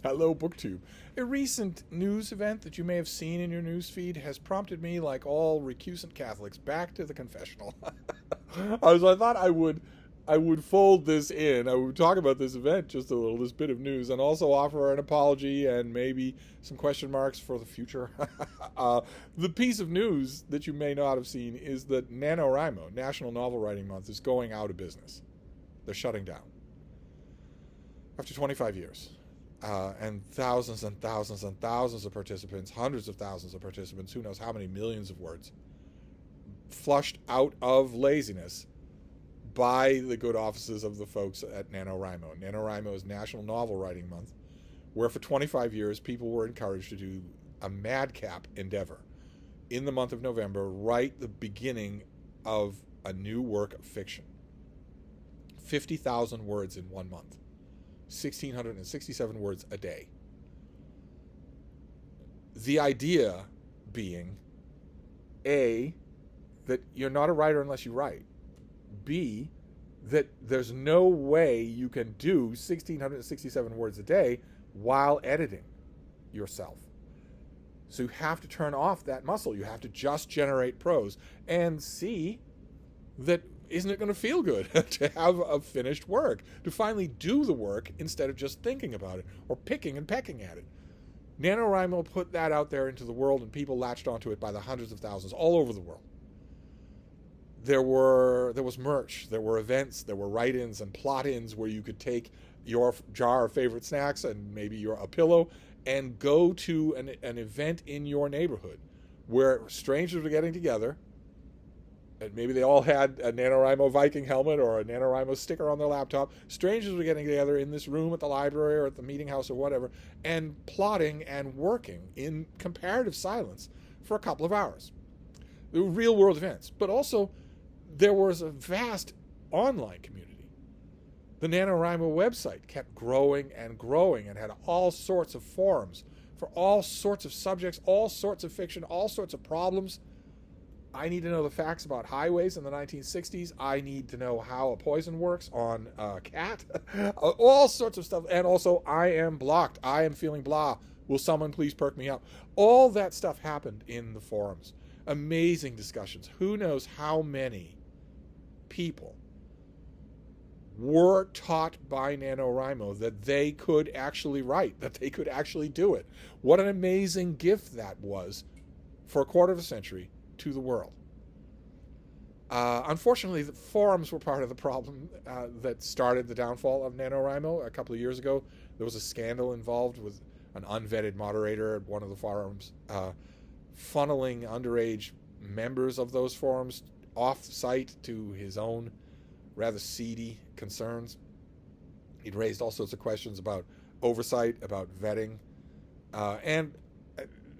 Hello, BookTube. A recent news event that you may have seen in your news feed has prompted me, like all recusant Catholics, back to the confessional. I thought I would fold this in. I would talk about this event just a little, this bit of news, and also offer an apology and maybe some question marks for the future. The piece of news that you may not have seen is that NaNoWriMo, National Novel Writing Month, is going out of business. They're shutting down after 25 years. And thousands and thousands and thousands of participants, hundreds of thousands of participants, who knows how many millions of words, flushed out of laziness by the good offices of the folks at NaNoWriMo. NaNoWriMo is National Novel Writing Month, where for 25 years people were encouraged to do a madcap endeavor in the month of November, right the beginning of a new work of fiction. 50,000 words in 1 month. 1,667 words a day. The idea being, A, that you're not a writer unless you write. B, that there's no way you can do 1,667 words a day while editing yourself. So you have to turn off that muscle. You have to just generate prose. And C, that isn't it going to feel good to have a finished work, to finally do the work instead of just thinking about it or picking and pecking at it? NaNoWriMo put that out there into the world, and people latched onto it by the hundreds of thousands all over the world. There was merch, there were events, there were write-ins and plot-ins where you could take your jar of favorite snacks and maybe a pillow and go to an event in your neighborhood where strangers were getting together. And maybe they all had a NaNoWriMo Viking helmet or a NaNoWriMo sticker on their laptop. Strangers were getting together in this room at the library or at the meeting house or whatever, and plotting and working in comparative silence for a couple of hours. They were real world events. But also, there was a vast online community. The NaNoWriMo website kept growing and growing and had all sorts of forums for all sorts of subjects, all sorts of fiction, all sorts of problems. I need to know the facts about highways in the 1960s. I need to know how a poison works on a cat. All sorts of stuff. And also, I am blocked. I am feeling blah. Will someone please perk me up? All that stuff happened in the forums. Amazing discussions. Who knows how many people were taught by NaNoWriMo that they could actually write, that they could actually do it. What an amazing gift that was for a quarter of a century to the world. Unfortunately, the forums were part of the problem that started the downfall of NaNoWriMo. A couple of years ago, there was a scandal involved with an unvetted moderator at one of the forums funneling underage members of those forums off-site to his own rather seedy concerns. He'd raised all sorts of questions about oversight, about vetting, and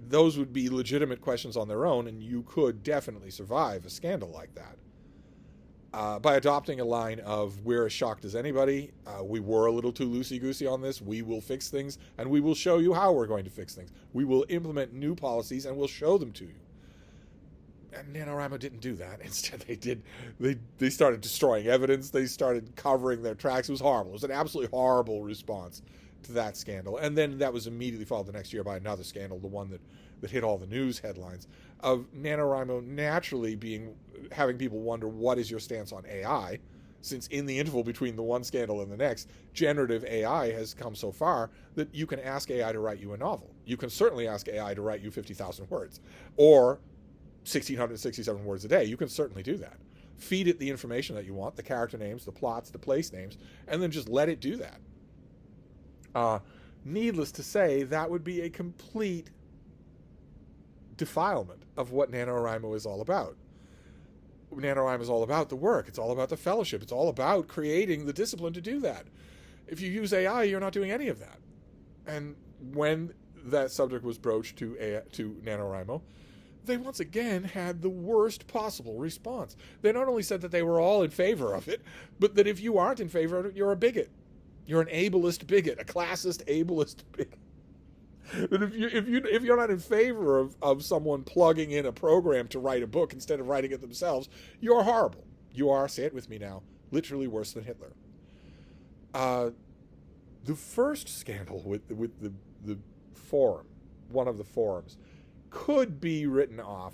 those would be legitimate questions on their own, and you could definitely survive a scandal like that. By adopting a line of, we're as shocked as anybody, we were a little too loosey-goosey on this, we will fix things, and we will show you how we're going to fix things. We will implement new policies, and we'll show them to you. And NaNoWriMo didn't do that. Instead, they started destroying evidence, they started covering their tracks. It was horrible. It was an absolutely horrible response to that scandal. And then that was immediately followed the next year by another scandal, the one that hit all the news headlines, of NaNoWriMo naturally having people wonder, what is your stance on AI? Since in the interval between the one scandal and the next, generative AI has come so far that you can ask AI to write you a novel. You can certainly ask AI to write you 50,000 words or 1,667 words a day. You can certainly do that. Feed it the information that you want, the character names, the plots, the place names, and then just let it do that. Needless to say, that would be a complete defilement of what NaNoWriMo is all about. NaNoWriMo is all about the work. It's all about the fellowship. It's all about creating the discipline to do that. If you use AI, you're not doing any of that. And when that subject was broached to NaNoWriMo, they once again had the worst possible response. They not only said that they were all in favor of it, but that if you aren't in favor of it, you're a bigot. You're an ableist bigot, a classist ableist bigot. That if you're not in favor of someone plugging in a program to write a book instead of writing it themselves, you're horrible. You are, say it with me now, literally worse than Hitler. The first scandal with the forum, one of the forums, could be written off,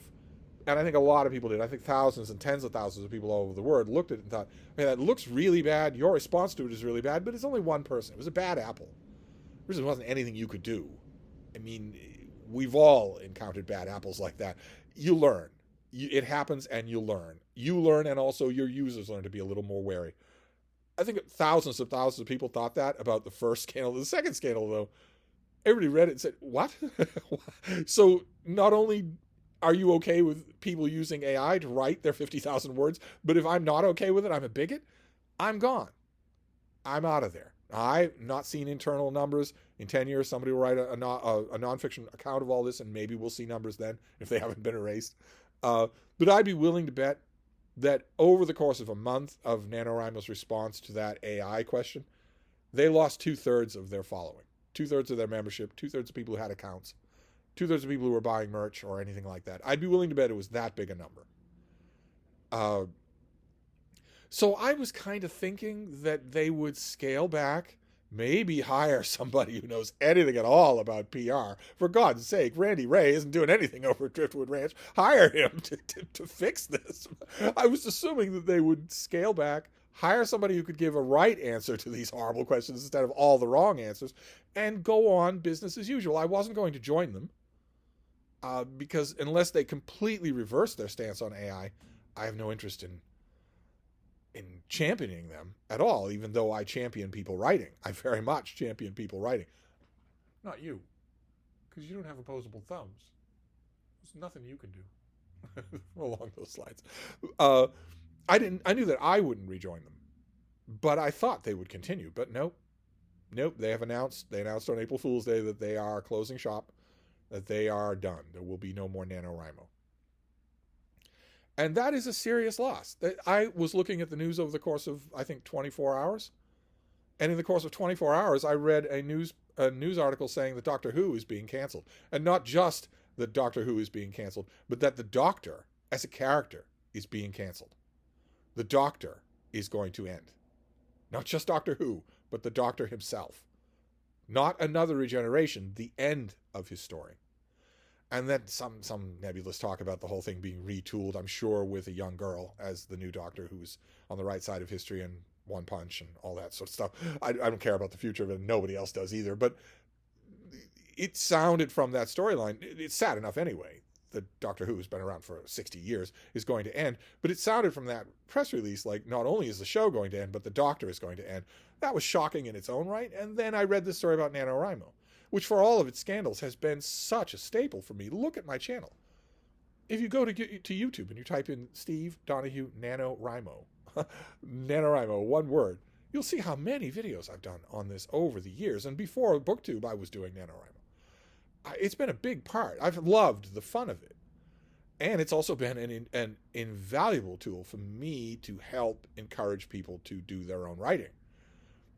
and I think a lot of people did. I think thousands and tens of thousands of people all over the world looked at it and thought, "Hey, that looks really bad. Your response to it is really bad." But it's only one person. It was a bad apple. There wasn't anything you could do. I mean, we've all encountered bad apples like that. You learn. It happens, and you learn. You learn, and also your users learn to be a little more wary. I think thousands of people thought that about the first scandal. The second scandal, though, everybody read it and said, "What?" So not only are you okay with people using AI to write their 50,000 words, but if I'm not okay with it, I'm a bigot, I'm gone. I'm out of there. I've not seen internal numbers. In 10 years, somebody will write a nonfiction account of all this, and maybe we'll see numbers then if they haven't been erased. But I'd be willing to bet that over the course of a month of NaNoWriMo's response to that AI question, they lost 2/3 of their following, 2/3 of their membership, 2/3 of people who had accounts, 2/3 of people who were buying merch or anything like that. I'd be willing to bet it was that big a number. So I was kind of thinking that they would scale back, maybe hire somebody who knows anything at all about PR. For God's sake, Randy Ray isn't doing anything over at Driftwood Ranch. Hire him to fix this. I was assuming that they would scale back, hire somebody who could give a right answer to these horrible questions instead of all the wrong answers, and go on business as usual. I wasn't going to join them because unless they completely reverse their stance on AI, I have no interest in championing them at all, even though I champion people writing. I very much champion people writing. Not you, because you don't have opposable thumbs. There's nothing you can do along those lines. I knew that I wouldn't rejoin them, but I thought they would continue. But nope. They announced on April Fool's Day that they are closing shop, that they are done. There will be no more NaNoWriMo. And that is a serious loss. I was looking at the news over the course of, I think, 24 hours. And in the course of 24 hours, I read a news article saying that Doctor Who is being canceled. And not just that Doctor Who is being canceled, but that the Doctor, as a character, is being canceled. The Doctor is going to end. Not just Doctor Who, but the Doctor himself. Not another regeneration, the end of his story. And then some nebulous talk about the whole thing being retooled, I'm sure, with a young girl as the new Doctor who's on the right side of history and One Punch and all that sort of stuff. I don't care about the future of it, and nobody else does either. But it sounded from that storyline, it's sad enough anyway. The Doctor Who has been around for 60 years is going to end. But it sounded from that press release like not only is the show going to end, but the Doctor is going to end. That was shocking in its own right. And then I read this story about NaNoWriMo, which for all of its scandals has been such a staple for me. Look at my channel. If you go to YouTube and you type in Steve Donahue NaNoWriMo, NaNoWriMo, one word, you'll see how many videos I've done on this over the years. And before BookTube, I was doing NaNoWriMo. It's been a big part. I've loved the fun of it. And it's also been an invaluable tool for me to help encourage people to do their own writing.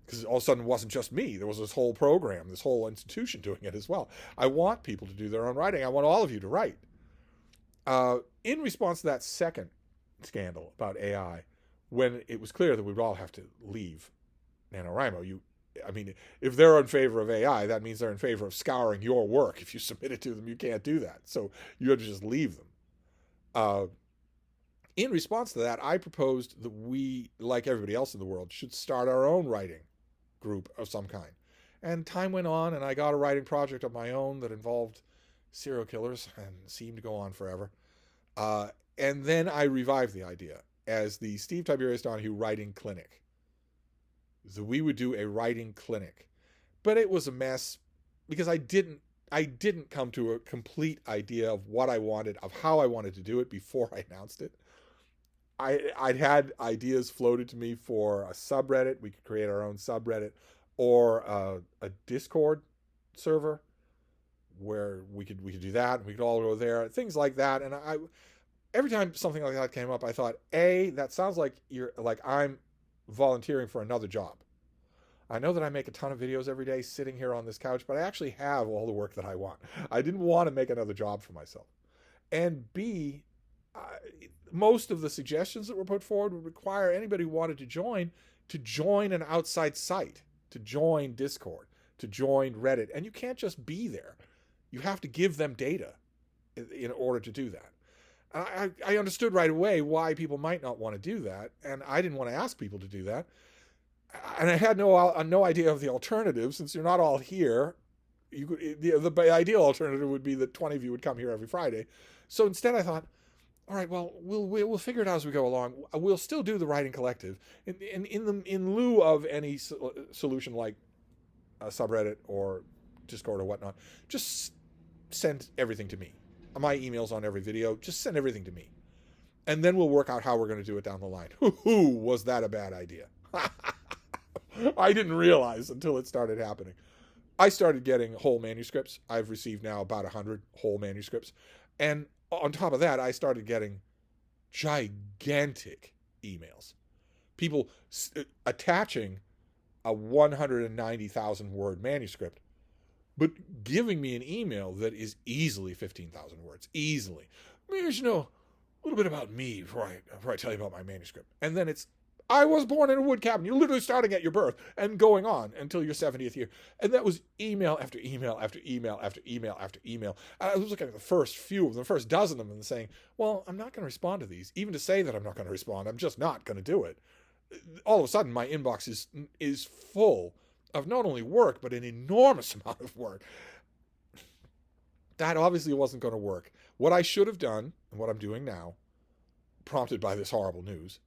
Because all of a sudden it wasn't just me. There was this whole program, this whole institution doing it as well. I want people to do their own writing. I want all of you to write. In response to that second scandal about AI, when it was clear that we would all have to leave NaNoWriMo, if they're in favor of AI, that means they're in favor of scouring your work. If you submit it to them, you can't do that. So you have to just leave them. In response to that, I proposed that we, like everybody else in the world, should start our own writing group of some kind. And time went on, and I got a writing project of my own that involved serial killers and seemed to go on forever. And then I revived the idea as the Steve Tiberius Donahue Writing Clinic. So we would do a writing clinic. But it was a mess because I didn't come to a complete idea of what I wanted, of how I wanted to do it before I announced it. I'd had ideas floated to me for a subreddit. We could create our own subreddit, or a Discord server where we could do that. We could all go there, things like that. And every time something like that came up, I thought, that sounds like I'm volunteering for another job. I know that I make a ton of videos every day sitting here on this couch, but I actually have all the work that I want. I didn't want to make another job for myself. And B, most of the suggestions that were put forward would require anybody who wanted to join an outside site. to join Discord, to join Reddit, and you can't just be there. You have to give them data in order to do that. I understood right away why people might not want to do that, and I didn't want to ask people to do that. And I had no idea of the alternative, since you're not all here. The ideal alternative would be that 20 of you would come here every Friday. So instead I thought, all right, well, we'll figure it out as we go along. We'll still do the Writing Collective in lieu of any solution like a subreddit or Discord or whatnot. Just send everything to me. My email's on every video. Just send everything to me. And then we'll work out how we're going to do it down the line. Was that a bad idea? I didn't realize until it started happening. I started getting whole manuscripts. I've received now about 100 whole manuscripts. And on top of that, I started getting gigantic emails. People attaching a 190,000 word manuscript, but giving me an email that is easily 15,000 words. Easily. I mean, you know, a little bit about me before I tell you about my manuscript. And then it's, I was born in a wood cabin. You're literally starting at your birth and going on until your 70th year. And that was email after email after email after email after email. I was looking at the first few of them, the first dozen of them, and saying, well, I'm not going to respond to these. Even to say that I'm not going to respond, I'm just not going to do it. All of a sudden, my inbox is full of not only work, but an enormous amount of work. That obviously wasn't going to work. What I should have done, and what I'm doing now, prompted by this horrible news,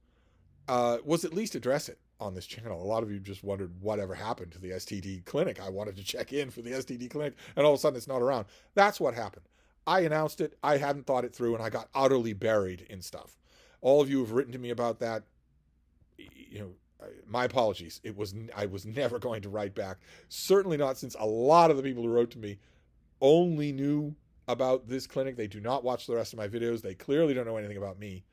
was at least address it on this channel. A lot of you just wondered whatever happened to the STD clinic. I wanted to check in for the STD clinic, and all of a sudden it's not around. That's what happened. I announced it, I hadn't thought it through, and I got utterly buried in stuff. All of you have written to me about that. You know, my apologies. I was never going to write back. Certainly not, since a lot of the people who wrote to me only knew about this clinic. They do not watch the rest of my videos. They clearly don't know anything about me.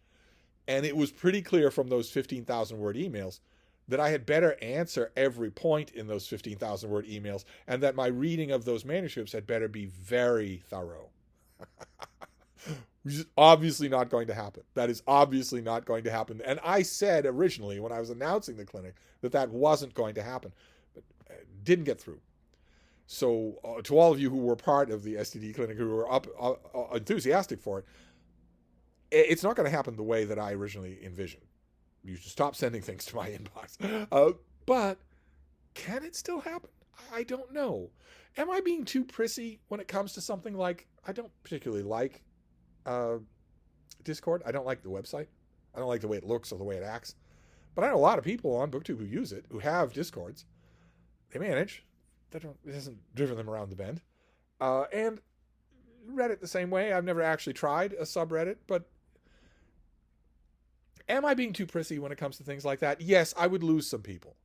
And it was pretty clear from those 15,000 word emails that I had better answer every point in those 15,000 word emails, and that my reading of those manuscripts had better be very thorough. Which is obviously not going to happen. That is obviously not going to happen. And I said originally when I was announcing the clinic that wasn't going to happen, but it didn't get through. So to all of you who were part of the STD clinic, who were enthusiastic for it, it's not going to happen the way that I originally envisioned. You should stop sending things to my inbox. But can it still happen? I don't know. Am I being too prissy when it comes to something like, I don't particularly like Discord. I don't like the website. I don't like the way it looks or the way it acts. But I know a lot of people on BookTube who use it, who have Discords. They manage. It hasn't driven them around the bend. And Reddit the same way. I've never actually tried a subreddit, but am I being too prissy when it comes to things like that? Yes, I would lose some people.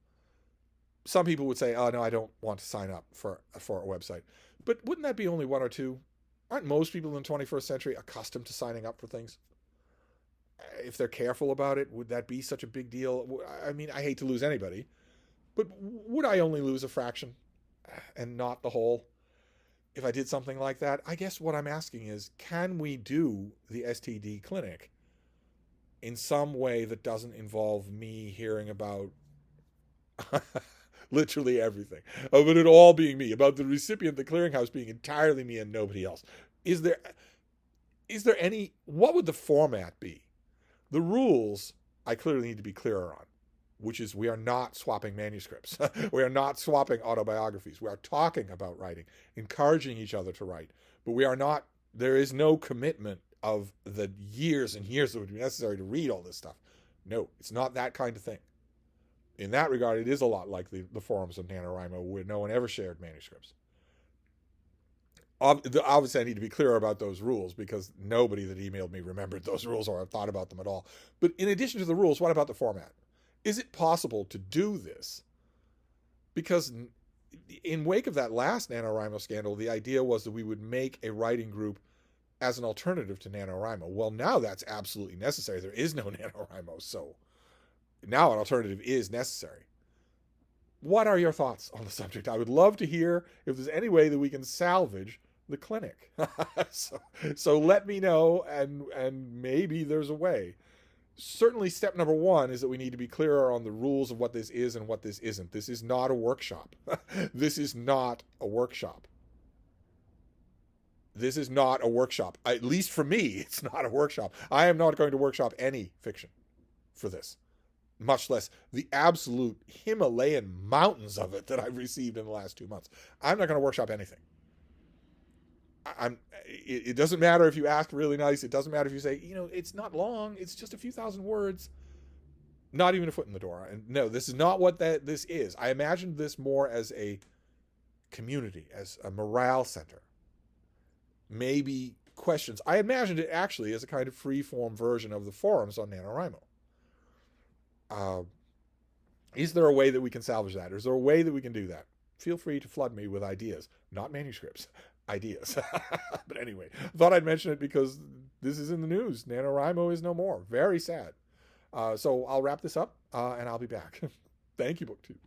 Some people would say, oh, no, I don't want to sign up for a website. But wouldn't that be only one or two? Aren't most people in the 21st century accustomed to signing up for things? If they're careful about it, would that be such a big deal? I mean, I hate to lose anybody, but would I only lose a fraction and not the whole if I did something like that? I guess what I'm asking is, can we do the STD clinic in some way that doesn't involve me hearing about literally everything, about it all being me, about the recipient, the clearinghouse being entirely me and nobody else? Is there any, what would the format be? The rules I clearly need to be clearer on, which is we are not swapping manuscripts. We are not swapping autobiographies. We are talking about writing, encouraging each other to write, but we are not, there is no commitment of the years and years that would be necessary to read all this stuff. No, it's not that kind of thing. In that regard, it is a lot like the forums of NaNoWriMo, where no one ever shared manuscripts. Obviously, I need to be clear about those rules, because nobody that emailed me remembered those rules or thought about them at all. But in addition to the rules, what about the format? Is it possible to do this? Because in wake of that last NaNoWriMo scandal, the idea was that we would make a writing group as an alternative to NaNoWriMo. Well, now that's absolutely necessary. There is no NaNoWriMo, so now an alternative is necessary. What are your thoughts on the subject? I would love to hear if there's any way that we can salvage the clinic. So let me know, and maybe there's a way. certainly step number one is that we need to be clearer on the rules of what this is and what this isn't. This is not a workshop. This is not a workshop. This is not a workshop. At least for me, it's not a workshop. I am not going to workshop any fiction for this, much less the absolute Himalayan mountains of it that I've received in the last 2 months. I'm not going to workshop anything. It doesn't matter if you ask really nice. It doesn't matter if you say, it's not long. It's just a few thousand words. Not even a foot in the door. And no, this is not what this is. I imagined this more as a community, as a morale center. Maybe questions. I imagined it actually as a kind of free-form version of the forums on NaNoWriMo. Is there a way that we can salvage that? Is there a way that we can do that? Feel free to flood me with ideas, not manuscripts, ideas. But anyway, I thought I'd mention it because this is in the news. NaNoWriMo is no more. Very sad. So I'll wrap this up and I'll be back. Thank you, BookTube.